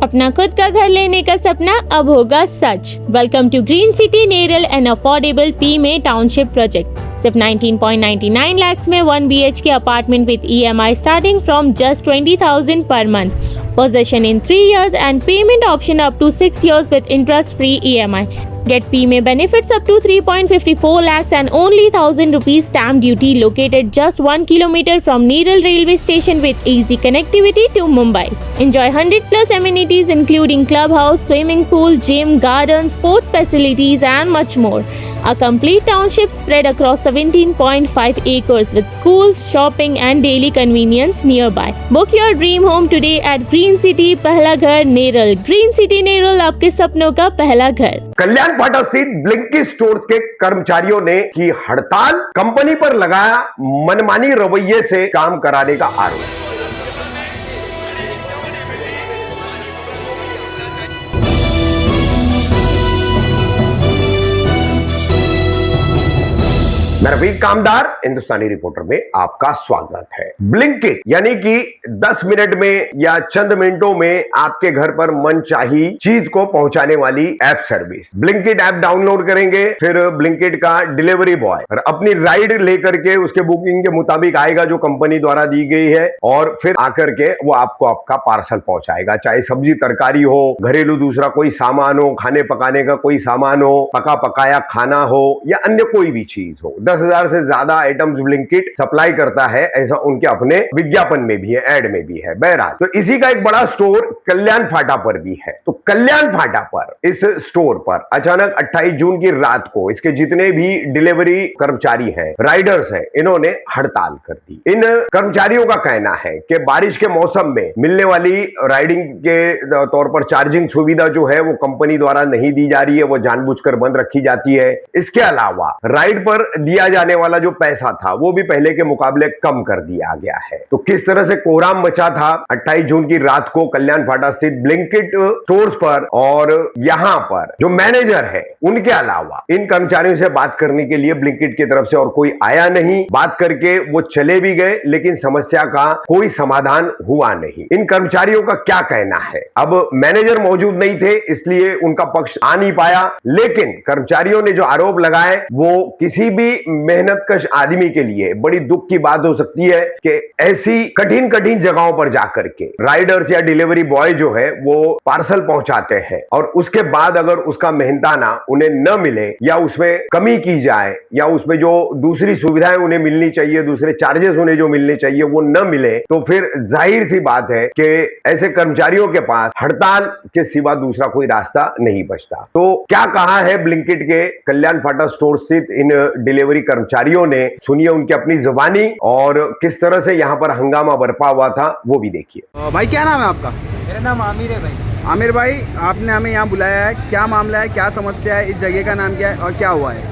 अपना खुद का घर लेने का सपना अब होगा सच। Welcome to green city Neral and affordable पीमे टाउनशिप प्रोजेक्ट। सिर्फ 19.99 lakhs में 1 BHK apartment with EMI starting from just 20,000 per month. Possession in 3 years and payment option up to 6 years with interest-free EMI. Get PMA benefits up to 3.54 lakhs and only 1,000 rupees stamp duty, located just 1 kilometer from Neral railway station with easy connectivity to Mumbai. Enjoy 100 plus amenities including clubhouse, swimming pool, gym, garden, sports facilities and much more. A complete township spread across 17.5 acres with schools, shopping and daily convenience nearby. Book your dream home today at Green City पहला घर Neral. Green City Neral, आपके सपनों का पहला घर। कल्याण फाटा स्थित Blinkit stores के कर्मचारियों ने की हड़ताल, कंपनी पर लगाया मनमानी रवैये से काम कराने का आरोप। मैं रफीक कामदार, हिंदुस्तानी रिपोर्टर में आपका स्वागत है। ब्लिंकिट यानी कि 10 मिनट में या चंद मिनटों में आपके घर पर मनचाही चीज को पहुंचाने वाली app service. Blinkit app download करेंगे, फिर ब्लिंकिट का डिलीवरी बॉय अपनी राइड लेकर के उसके बुकिंग के मुताबिक आएगा जो कंपनी द्वारा दी गई है, और फिर आकर के वो आपको आपका पार्सल पहुंचाएगा। चाहे सब्जी तरकारी हो, घरेलू दूसरा कोई सामान हो, खाने पकाने का कोई सामान हो, पका पकाया खाना हो या अन्य कोई भी चीज हो। 10,000 से ज्यादा आइटम्स ब्लिंकिट सप्लाई करता है, ऐसा उनके अपने विज्ञापन में भी है, एड में भी है। बहरहाल तो इसी का एक बड़ा स्टोर कल्याण फाटा पर भी है। तो कल्याण फाटा पर इस स्टोर पर अचानक 28 जून की रात को इसके जितने भी डिलीवरी कर्मचारी हैं, राइडर्स हैं, इन्होंने हड़ताल कर दी। इन कर्मचारियों का कहना है कि बारिश के मौसम में मिलने वाली राइडिंग के तौर पर चार्जिंग सुविधा जो है वो कंपनी द्वारा नहीं दी जा रही है, वो जानबूझकर बंद रखी जाती है। इसके अलावा राइड पर दिया जाने वाला जो पैसा था वो भी पहले के मुकाबले कम कर दिया गया है। तो किस तरह से कोहराम मचा था 28 जून की रात को कल्याण फाटा स्थित ब्लिंकिट स्टोर्स पर, और यहां पर जो मैनेजर है उनके अलावा इन कर्मचारियों से बात करने के लिए ब्लिंकिट की तरफ से और कोई आया नहीं। बात करके वो चले भी गए, लेकिन समस्या का कोई समाधान हुआ नहीं। इन कर्मचारियों का क्या कहना है? अब मैनेजर मौजूद नहीं थे इसलिए उनका पक्ष आ नहीं पाया, लेकिन कर्मचारियों ने जो आरोप लगाए वो किसी भी मेहनतकश आदमी के लिए बड़ी दुख की बात हो सकती है कि ऐसी कठिन कठिन जगहों पर जाकर के राइडर्स या डिलीवरी बॉय जो है वो पार्सल पहुंचाते हैं, और उसके बाद अगर उसका मेहनताना उन्हें न मिले या उसमें कमी की जाए या उसमें जो दूसरी सुविधाएं उन्हें मिलनी चाहिए, दूसरे चार्जेस उन्हें जो मिलने चाहिए वो न मिले, तो फिर जाहिर सी बात है कि ऐसे कर्मचारियों के पास हड़ताल के सिवा दूसरा कोई रास्ता नहीं बचता। तो क्या कहा है ब्लिंकिट के कल्याण फाटा स्टोर स्थित इन डिलीवरी कर्मचारियों ने, सुनिए उनकी अपनी जुबानी, और किस तरह से यहाँ पर हंगामा बरपा हुआ था वो भी देखिए। भाई क्या नाम है आपका? मेरा नाम आमिर है भाई। आमिर भाई, आपने हमें यहाँ बुलाया है, क्या मामला है, क्या समस्या है, इस जगह का नाम क्या है और क्या हुआ है?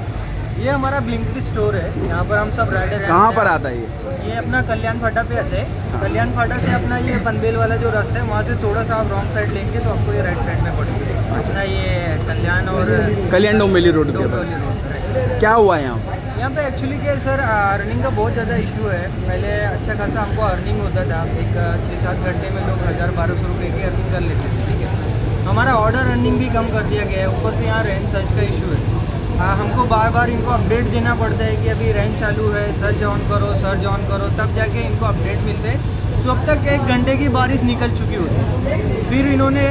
ये हमारा ब्लिंकिट स्टोर है, यहाँ पर हम सब राइडर हैं। कहाँ पर आता है ये अपना कल्याण फाटा पे आता है। कल्याण फाटा से अपना ये पनवेल वाला जो रास्ता है वहाँ से थोड़ा सा आप रॉन्ग साइड लेंगे तो आपको ये राइट साइड में पड़ेगा अपना ये कल्याण और कल्याण डोंबिवली रोड के ऊपर। क्या हुआ है यहाँ पे? एक्चुअली क्या है सर, अर्निंग का बहुत ज़्यादा इशू है। पहले अच्छा खासा हमको अर्निंग होता था, एक 6-7 घंटे में लोग 1000-1200 रुपये की अर्निंग कर लेते थे, ठीक है। हमारा ऑर्डर अर्निंग भी कम कर दिया गया है, ऊपर से यहाँ रेंज सर्च का इशू है। हमको बार बार इनको अपडेट देना पड़ता है कि अभी रेंज चालू है, सर्च ऑन करो, तब जाके इनको अपडेट मिलते हैं। तो अब तक 1 घंटे की बारिश निकल चुकी होती है, फिर इन्होंने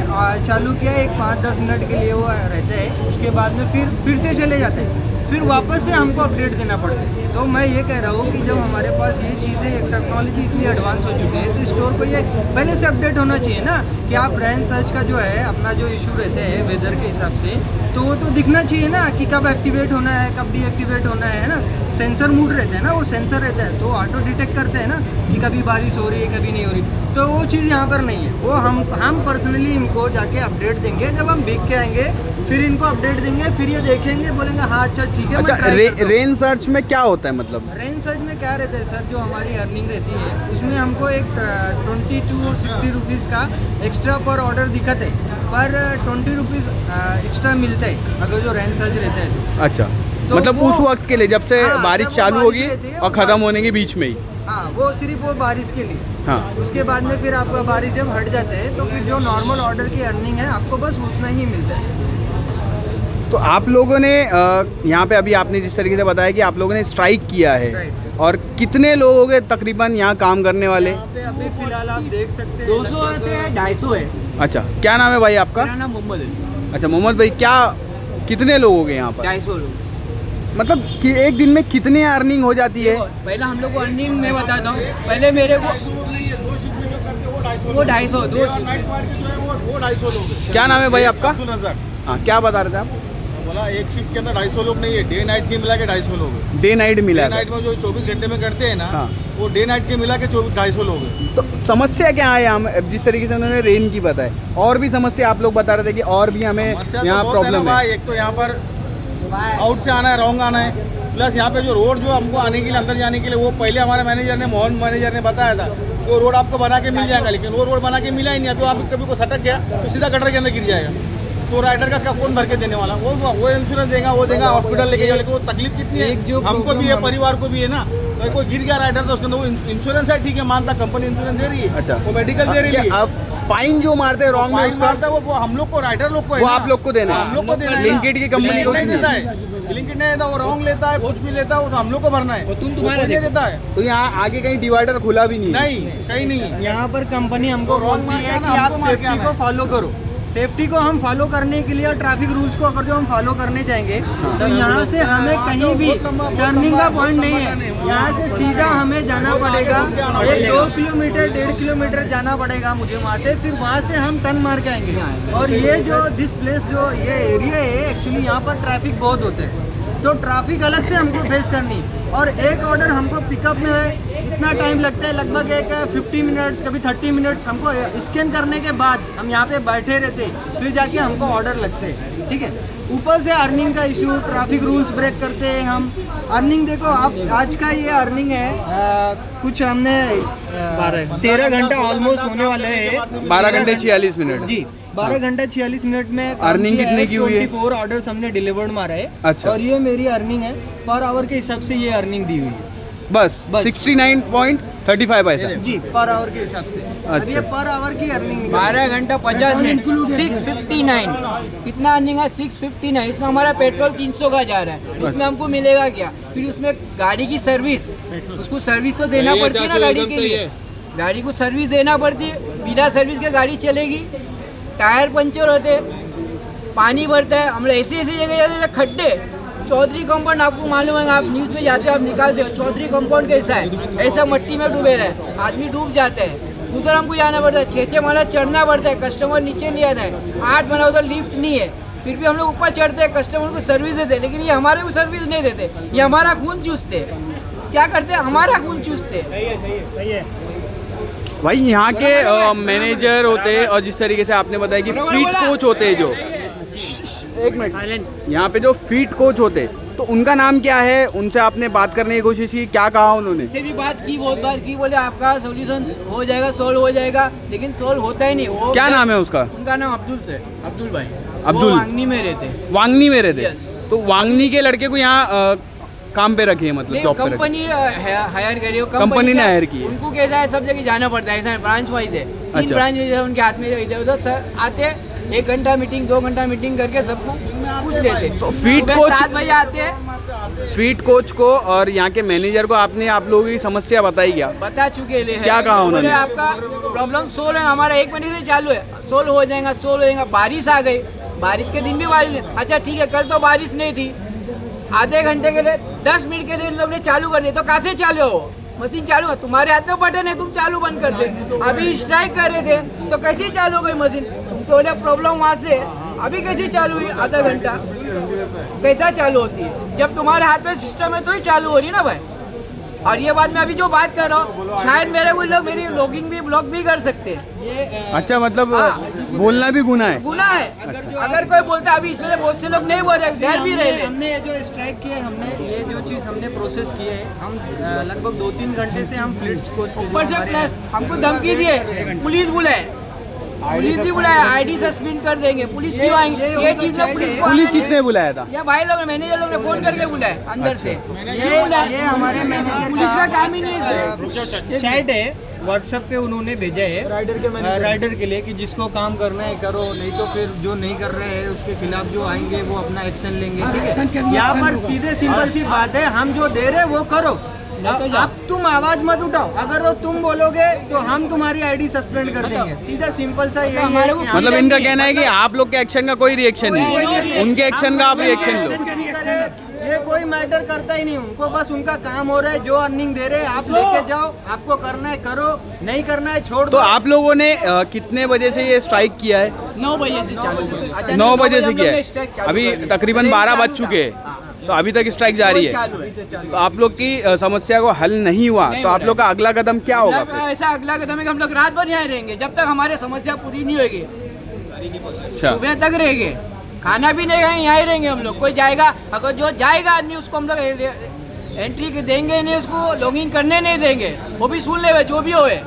चालू किया, एक 5-10 मिनट के लिए वो रहते हैं, उसके बाद में फिर से चले जाते हैं, फिर वापस से हमको अपडेट देना पड़ता है। तो मैं ये कह रहा हूँ कि जब हमारे पास ये चीज़ें, टेक्नोलॉजी इतनी एडवांस हो चुकी है, तो स्टोर को ये पहले से अपडेट होना चाहिए ना कि आप रेंज सर्च का जो है अपना जो इशू रहते हैं वेदर के हिसाब से, तो वो तो दिखना चाहिए ना कि कब एक्टिवेट होना है, कब डीएक्टिवेट होना है ना। सेंसर मूड रहता है ना, वो सेंसर रहता है तो ऑटो डिटेक्ट करते हैं ना कि कभी बारिश हो रही है कभी नहीं हो रही। तो वो चीज़ यहाँ पर नहीं है। वो हम पर्सनली इनको जाके अपडेट देंगे, जब हम बिक के आएंगे फिर इनको अपडेट देंगे, फिर ये देखेंगे, बोलेंगे हाँ अच्छा ठीक है। अच्छा, रेंज सर्च में क्या होता है? मतलब रेंज सर्च में क्या रहता है सर, जो हमारी अर्निंग रहती है उसमें हमको एक 22-60 रुपीज़ का एक्स्ट्रा पर ऑर्डर दिखता है, पर 20 रुपीज़ एक्स्ट्रा मिलता है अगर जो रेंज सर्च रहता है। अच्छा, तो मतलब वो- उस वक्त के लिए जब से हाँ, बारिश जब वो चालू बारिश होगी रहती है, और ख़त्म होने के बीच में ही। हाँ, वो सिर्फ वो बारिश के लिए। हाँ। उसके बाद में फिर आपका बारिश जब हट जाते हैं तो फिर जो नॉर्मल ऑर्डर की अर्निंग है आपको बस उतना ही मिलता है। तो आप लोगों ने यहाँ पे अभी आपने जिस तरीके से बताया कि आप लोगों ने स्ट्राइक किया है, Right. और कितने लोग हो गए तकरीबन यहाँ काम करने वाले? यहाँ पे अभी फिलहाल आप देख सकते हैं 200 से 250 है। अच्छा, क्या नाम है भाई आपका? मेरा नाम मोहम्मद है। अच्छा मोहम्मद भाई, क्या कितने लोग हो गए यहाँ पर? 250 लोग। मतलब कि एक दिन में कितनी अर्निंग हो जाती है? पहले हम लोग को अर्निंग मैं बताता हूँ। पहले मेरे को वो 250 दो क्या नाम है भाई आपका? अब्दुल रज़ाक। हाँ, क्या बता रहे थे आप? बोला एक शिफ्ट के अंदर 250 लोग नहीं है, डे नाइट के मिला के 250 लोग हैं। डे नाइट मिला डे है। नाइट में जो 24 घंटे में करते हैं ना, हाँ। वो डे नाइट के मिला के 250 लोग हैं। तो समस्या क्या है यहाँ? जिस तरीके से उन्होंने रेन की बताई, और भी समस्या आप लोग बता रहे थे कि और भी हमें समस्या तो यहाँ बहुत है ना प्रॉब्लम है। भाई, एक तो यहाँ पर आउट से आना है, रॉन्ग आना है, प्लस यहाँ पे जो रोड जो हमको आने के लिए अंदर जाने के लिए वो पहले हमारे मैनेजर ने मोहन मैनेजर ने बताया था वो रोड आपको बना के मिल जाएगा, लेकिन वो रोड बना के मिला ही नहीं है। तो आप कभी को सटक गया तो सीधा गटर के अंदर गिर जाएगा, तो राइडर का कौन भर के देने वाला? वो इंश्योरेंस देगा, वो देगा, हॉस्पिटल लेके जाओ, लेकिन वो तकलीफ कितनी है, एक जो हमको भी है, problem परिवार को भी है ना। तो कोई गिर गया राइडर तो उसके अंदर वो इंश्योरेंस है, ठीक है, मानता कंपनी इंश्योरेंस दे रही है, अच्छा। वो मेडिकल दे रही है, अब फाइन जो मारते हैं रॉन्ग में फाइन उसका मारता है वो हम लोग को, राइडर लोग को है वो ना। आप लोग को देना है। हम लोग को देना है। लिंकेड की कंपनी को नहीं नहीं देता है, लिंकेड नहीं देता, वो रॉन्ग लेता है, कुछ भी लेता है, वो तो हम लोग को भरना है, वो तुम वो तुम्हारा नहीं देता है। तो यहाँ आगे कहीं डिवाइडर खुला भी नहीं है। नहीं, सही नहीं है। यहाँ पर कंपनी हमको तो wrong बोलती मार के है आना, कि आप हमको मार के सेफ्टी आना को है। फॉलो करो। सेफ्टी को हम फॉलो करने के लिए और ट्रैफिक रूल्स को अगर जो हम फॉलो करने जाएंगे तो यहाँ से हमें कहीं भी टर्निंग का पॉइंट नहीं है, यहाँ से सीधा हमें जाना पड़ेगा, एक 2 किलोमीटर 1.5 किलोमीटर जाना पड़ेगा मुझे वहाँ से, फिर वहाँ से हम टर्न मार के आएंगे। और ये जो दिस प्लेस जो ये एरिया है एक्चुअली यहाँ पर ट्रैफिक बहुत होते हैं, तो ट्रैफिक अलग से हमको फेस करनी है। और एक ऑर्डर हमको पिकअप में इतना टाइम लगता है, लगभग एक 50 मिनट कभी 30 मिनट्स हमको स्कैन करने के बाद हम यहाँ पे बैठे रहते, फिर जाके हमको ऑर्डर लगते हैं, ठीक है। ऊपर से अर्निंग का इशू, ट्रैफिक रूल्स ब्रेक करते हैं हम। अर्निंग देखो आप, आज का ये अर्निंग है कुछ हमने 13 घंटा ऑलमोस्ट होने वाले हैं, 12 घंटे 46 मिनट जी 12 घंटा 46 मिनट में अर्निंग कितने की हुई है? 24 ऑर्डर्स हमने डिलीवर्ड मारा है। अच्छा। और ये मेरी अर्निंग है, पर आवर के हिसाब से ये अर्निंग दी हुई है बस बस। 69.35 पैसा। जी, पर आवर के हिसाब से। अब अच्छा। ये पर आवर की अर्निंग 12 घंटा 50 मिनट 659। कितना अर्निंग है? 659। इसमें हमारा पेट्रोल 300 का जा रहा है, उसमें हमको मिलेगा क्या? फिर उसमें गाड़ी की सर्विस, उसको सर्विस तो देना पड़ती है ना गाड़ी के लिए, गाड़ी को सर्विस देना पड़ती है। बिना सर्विस के गाड़ी चलेगी, टायर पंचर होते, पानी भरता है, हम लोग ऐसी जगह जाते हैं खड्डे। चौधरी कंपाउंड आपको मालूम है, आप न्यूज़ में जाते हो, आप निकालते हो चौधरी कंपाउंड कैसा है, ऐसा मट्टी में डूबे रहे, आदमी डूब जाते हैं, उधर हमको जाना पड़ता है, 6 माला चढ़ना पड़ता है, कस्टमर नीचे नहीं आता है, 8 माला उधर लिफ्ट नहीं है, फिर भी हम लोग ऊपर चढ़ते हैं, कस्टमर को सर्विस देते हैं, लेकिन ये हमारे को सर्विस नहीं देते, ये हमारा खून चूसते। क्या करते हैं? हमारा खून चूसते। भाई यहाँ के मैनेजर होते हैं, और जिस तरीके से आपने बताया कि फीट कोच होते हैं, जो एक मिनट, यहाँ पे जो फीट कोच होते हैं, तो उनका नाम क्या है? उनसे आपने बात करने की कोशिश की, क्या कहा उन्होंने? से भी बात की, बहुत बार की, बोले आपका सोल्यूशन हो जाएगा, सोल्व हो जाएगा, लेकिन सोल्व होता ही नहीं। वो क्या नाम है उसका? उनका नाम अब्दुल भाई, अब्दुल। वो वांगनी में रहते। वांगनी में रहते। Yes. तो वांगनी के लड़के को यहाँ काम पे रखिए, मतलब नहीं, जॉब पे रखिए। कंपनी हायर करी, कंपनी ने hire की है। उनको कैसा है, सब जगह जाना पड़ता है, ऐसा ब्रांच वाइज है, 3 अच्छा। ब्रांच है उनके हाथ में, इधर उधर सर आते हैं, 1 घंटा मीटिंग 2 घंटा मीटिंग करके सबको पूछ लेते। तो फीट सुबह कोच- 7 बजे आते हैं। फीट कोच को और यहाँ के मैनेजर को आपने आप लोगों की समस्या बताई क्या? बता चुके ले क्या कहा उन्होंने? बोले आपका प्रॉब्लम सोल्व है, हमारा 1 महीने से चालू है, सोल्व हो जाएगा, सोल्व हो जाएगा। बारिश आ गई, बारिश के दिन भी बारिश, अच्छा ठीक है, कल तो बारिश नहीं थी, आधे घंटे के लिए 10 मिनट के लिए लोग ने चालू कर दिया, तो कैसे चालू हो? मशीन चालू है, तुम्हारे हाथ में बटन है, तुम चालू बंद कर दे। अभी स्ट्राइक कर रहे थे तो कैसे चालू हो गई मशीन? तुम तो बोले प्रॉब्लम वहाँ से, अभी कैसे चालू हुई? आधा घंटा कैसा चालू होती है? जब तुम्हारे हाथ में सिस्टम है तो ही चालू हो रही है ना भाई। और ये बात मैं अभी जो बात कर रहा हूँ, शायद मेरे वो लोग मेरी लॉगिंग भी ब्लॉक भी कर सकते हैं। अच्छा, मतलब हाँ। बोलना भी गुनाह है? गुनाह है। अगर कोई बोलता है, अभी इसमें से बहुत से लोग नहीं बोल रहे, डर भी रहे थे। हमने जो स्ट्राइक किए, हमने ये जो चीज़ हमने प्रोसेस किए है, हम लगभग 2-3 घंटे से हम फ्लीट कोच ऊपर से प्लस हमको धमकी दिए, पुलिस बुलाए, पुलिस भी बुलाया, आईडी सस्पेंड कर देंगे, पुलिस क्यों आएंगे? ये चीज में पुलिस किसने बुलाया था? ये भाई लोग मैनेजर लोग ने फोन करके बुलाया अंदर से। क्यों बुलाया? ये हमारे मैनेजर पुलिस का काम ही नहीं है। चैट है व्हाट्सएप पे उन्होंने भेजा है राइडर के लिए कि जिसको काम करना है करो, नहीं तो फिर जो नहीं कर रहे हैं उसके खिलाफ जो आएंगे वो अपना एक्शन लेंगे। ठीक है, यहाँ पर सीधे सिंपल सी बात है, हम जो दे रहे हैं वो करो, अब तुम आवाज मत उठाओ। अगर वो तुम बोलोगे तो हम तुम्हारी आईडी सस्पेंड कर देंगे। सीधा सिंपल सा यही है। मतलब इनका कहना है कि आप लोग के एक्शन का कोई रिएक्शन नहीं, उनके एक्शन का आप रिएक्शन लो। ये कोई मैटर करता ही नहीं, उनको बस उनका काम हो रहा है, जो अर्निंग दे रहे हैं आप लेके जाओ, आपको करना है करो, नहीं करना है छोड़ दो। तो आप लोगों ने कितने बजे से ये स्ट्राइक किया है? 9 बजे से चालू है। 9 बजे से किया है, अभी तकरीबन 12 बज चुके हैं, तो अभी तक स्ट्राइक जारी है। तो आप लोग की समस्या को हल नहीं हुआ, तो आप लोग का अगला कदम क्या होगा फिर? ऐसा अगला कदम है कि हम लोग रात भर यहाँ रहेंगे जब तक हमारी समस्या पूरी नहीं होगी। अच्छा, सुबह तक रहेंगे, खाना भी नहीं खाएंगे, यहाँ ही रहेंगे हम लोग। कोई जाएगा, अगर जो जाएगा आदमी उसको हम लोग एंट्री देंगे नहीं, उसको लॉगिंग करने नहीं देंगे, वो भी सुन ले जो भी होए।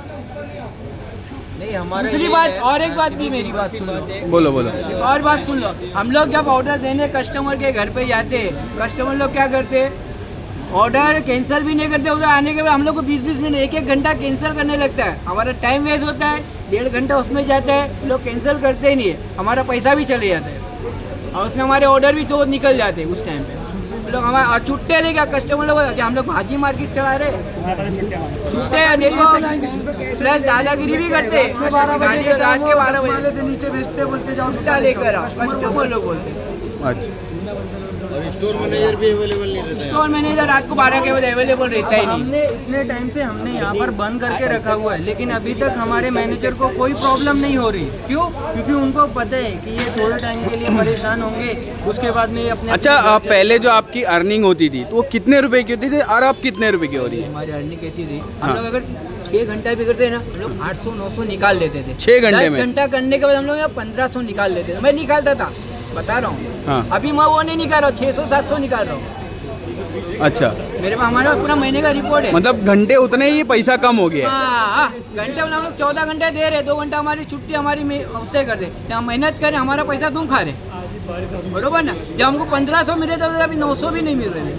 नहीं हमारे दूसरी बात और एक बात की, मेरी बात सुन लो, बोलो बोलो। एक और बात सुन लो। हम लोग जब ऑर्डर देने कस्टमर के घर पे जाते हैं, कस्टमर लोग क्या करते, ऑर्डर कैंसिल भी नहीं करते। उधर आने के बाद हम लोग को 20-20 मिनट 1-1 घंटा कैंसिल करने लगता है, हमारा टाइम वेस्ट होता है, 1.5 घंटा उसमें जाता है। लोग कैंसिल करते ही नहीं है, हमारा पैसा भी चले जाता है और उसमें हमारे ऑर्डर भी तो निकल जाते हैं उस टाइम पे। लोग हमारे और छुट्टे नहीं, क्या कस्टमर लोग, हम लोग भाजी मार्केट चला रहे छुट्टे नहीं तो प्लस दादागिरी भी करते। 12 बजे रात के 12 बजे से नीचे भेजते, बोलते जाओ छुट्टा लेकर आओ, कस्टमर लोग बोलते। अच्छा, स्टोर मैनेजर भी अवेलेबल नहीं रहता। स्टोर मैनेजर रात को 12 के बाद अवेलेबल रहता ही नहीं। हमने इतने टाइम से हमने यहाँ पर बंद करके रखा हुआ है, लेकिन अभी तक हमारे मैनेजर को कोई प्रॉब्लम नहीं हो रही। क्यों? क्योंकि उनको पता है कि ये थोड़े टाइम के लिए परेशान होंगे, उसके बाद में ये अपने। अच्छा, पहले जो आपकी अर्निंग होती थी तो वो कितने रुपए की होती थी और अब कितने रुपए की हो रही है? हमारी अर्निंग कैसी थी, हम लोग अगर 6 घंटा भी करते हैं ना, हम लोग 800-900 निकाल लेते थे। 6 घंटे में? 10 घंटा करने के बाद हम लोग 1500 निकाल लेते थे। मैं निकालता था, बता रहा हूँ। हाँ। अभी मैं वो नहीं निकाल रहा हूँ, 600-700 निकाल रहा हूँ। अच्छा, मेरे पास हमारा पूरा महीने का रिपोर्ट है। मतलब घंटे उतने ही पैसा कम हो गया है। हाँ, घंटे में हम लोग 14 घंटे दे रहे, 2 घंटा हमारी छुट्टी हमारी उससे कर दे, यहाँ मेहनत करें, हमारा पैसा तुम खा रहे, बरोबर ना? जब हमको 1500 मिले तो अभी 900 भी नहीं मिल रहे।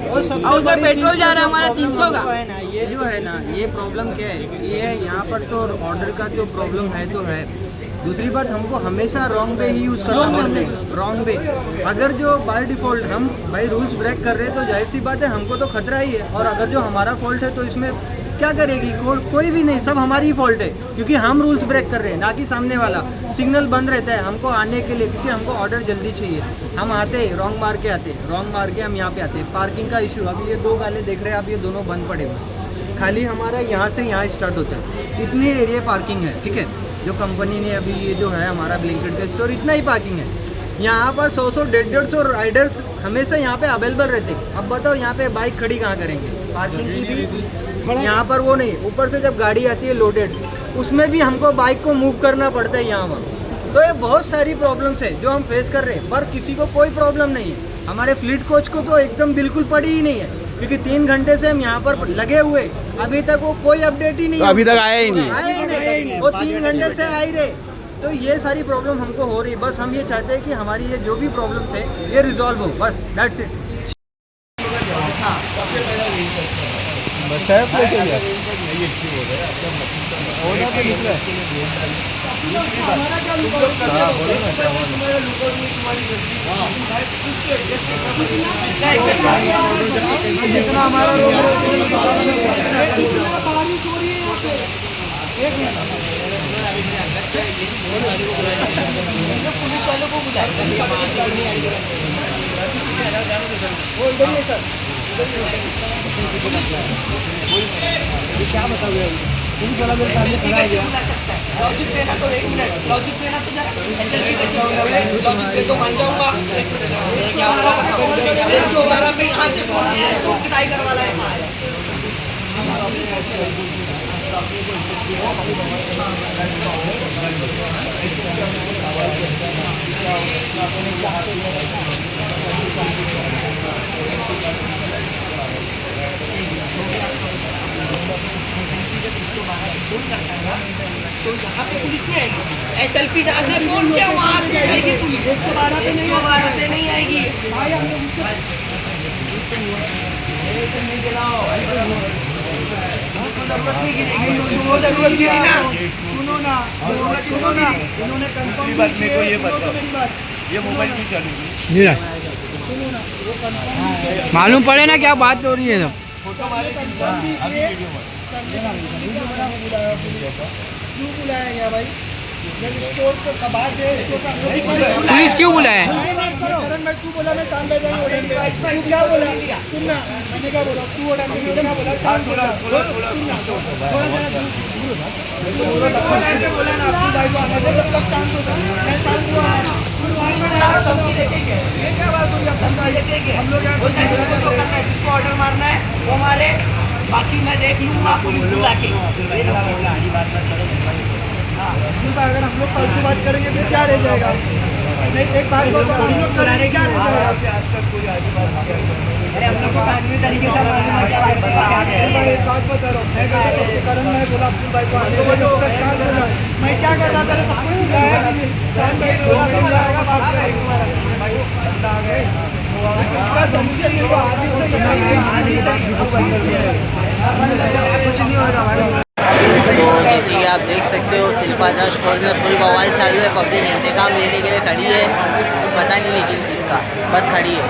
और सबसे और उधर बड़ी पेट्रोल चीज़ जा रहा है जो हमारा 300 का। है ना, ये जो है ना, ये प्रॉब्लम क्या है, ये यहाँ पर तो ऑर्डर का जो प्रॉब्लम है तो है। दूसरी बात, हमको हमेशा रॉन्ग वे ही यूज़ करना पड़ता है, रॉन्ग वे। अगर जो बाय डिफ़ॉल्ट हम भाई रूल्स ब्रेक कर रहे हैं तो जाहिर सी बात है हमको तो खतरा ही है। और अगर जो हमारा फॉल्ट है तो इसमें क्या करेगी कोई भी नहीं, सब हमारी ही फॉल्ट है, क्योंकि हम रूल्स ब्रेक कर रहे हैं, ना कि सामने वाला। सिग्नल बंद रहता है हमको आने के लिए, क्योंकि हमको ऑर्डर जल्दी चाहिए। हम आते रॉन्ग मार के आते, रॉन्ग मार के हम यहाँ पे आते। पार्किंग का इशू, अभी ये 2 गाले देख रहे हैं आप, ये दोनों बंद पड़े हुए। खाली हमारा यहाँ से यहाँ स्टार्ट होता है, इतनी एरिया पार्किंग है। ठीक है, जो कंपनी ने अभी ये जो है हमारा ब्लिंकिट का स्टोर, इतना ही पार्किंग है। यहाँ पर 100-150 राइडर्स हमेशा यहाँ पे अवेलेबल रहते हैं। अब बताओ यहाँ पे बाइक खड़ी कहाँ करेंगे? पार्किंग की भी यहाँ पर वो नहीं, ऊपर से जब गाड़ी आती है लोडेड, उसमें भी हमको बाइक को मूव करना पड़ता है यहाँ पर। तो ये बहुत सारी प्रॉब्लम्स है जो हम फेस कर रहे हैं, पर किसी को कोई प्रॉब्लम नहीं है। हमारे फ्लीट कोच को तो एकदम बिल्कुल पड़ी ही नहीं है, क्योंकि 3 घंटे से हम यहाँ पर लगे हुए, अभी तक वो कोई अपडेट ही नहीं तो अभी तक आया ही नहीं? आया ही नहीं, वो 3 घंटे से आ ही रहे। तो ये सारी प्रॉब्लम हमको हो रही है। बस हम ये चाहते हैं कि हमारी ये जो भी प्रॉब्लम्स है ये रिजॉल्व हो, बस दैट्स इट। जितना हमारा क्या बताओगे? पुलिस वाला मेरे सामने खड़ा है। लॉजिक देना तो 1 मिनट, लॉजिक देना तो लॉजिक दे तो मान जाऊंगा। 112 पे यहाँ से फोन आया है, तो पिटाई करवा रहा है। तो यहाँ पे पुलिस नहीं आएगी, SLP डालने फोन किया वहाँ से आएगी पुलिस, 112 पे नहीं आएगी। सुनो ना, इन्होंने कंफर्म किया, ये मोबाइल क्यों चालू है? मालूम पड़े ना क्या बात हो रही है तो। क्यों बुलाया गया भाई? जब स्टोर को कबाड़ दे, पुलिस क्यों बुलाए? करण भाई तू बोला मैं शाम भेजेंगे ऑर्डर पे, तू क्या बोला? सुनना, मैंने क्या बोला? तू ऑर्डर पे क्या बोला? शाम बोला, बोला ना अपनी भाई को आने दे, जब तक शांत हो जाए मैं शांत हुआ। ये क्या बात हुई? हम लोग यहाँ जिसको ऑर्डर मारना है वो हमारे, बाकी मैं देख लूँगा पुलिस बुला के। अगर हम लोग फालतू बात करेंगे फिर क्या रह जाएगा? नहीं, एक बात को हम लोग करेंगे क्या रह जाएगा? अरे हम लोग को कानूनी तरीके से एक बात बता रहा हूँ, मैं करण भाई बोला अब्दुल भाई को आने दे, जब तक शांत हो जाए। मैं क्या कर रहा था? सब कुछ सिखाया कि नहीं? शांत भाई को बोला मिल जाएगा, बात करेंगे। भाई वो बंदा आ गए, इसका सॉल्यूशन ये तो आदमी से कुछ नहीं होगा भाई। तो जैसे कि आप देख सकते हो सिलफाजा स्टोर में फुल बवाल चालू है। पब्लिक इंतकाम लेने के लिए खड़ी है, पता नहीं लेकिन किसका, बस खड़ी है।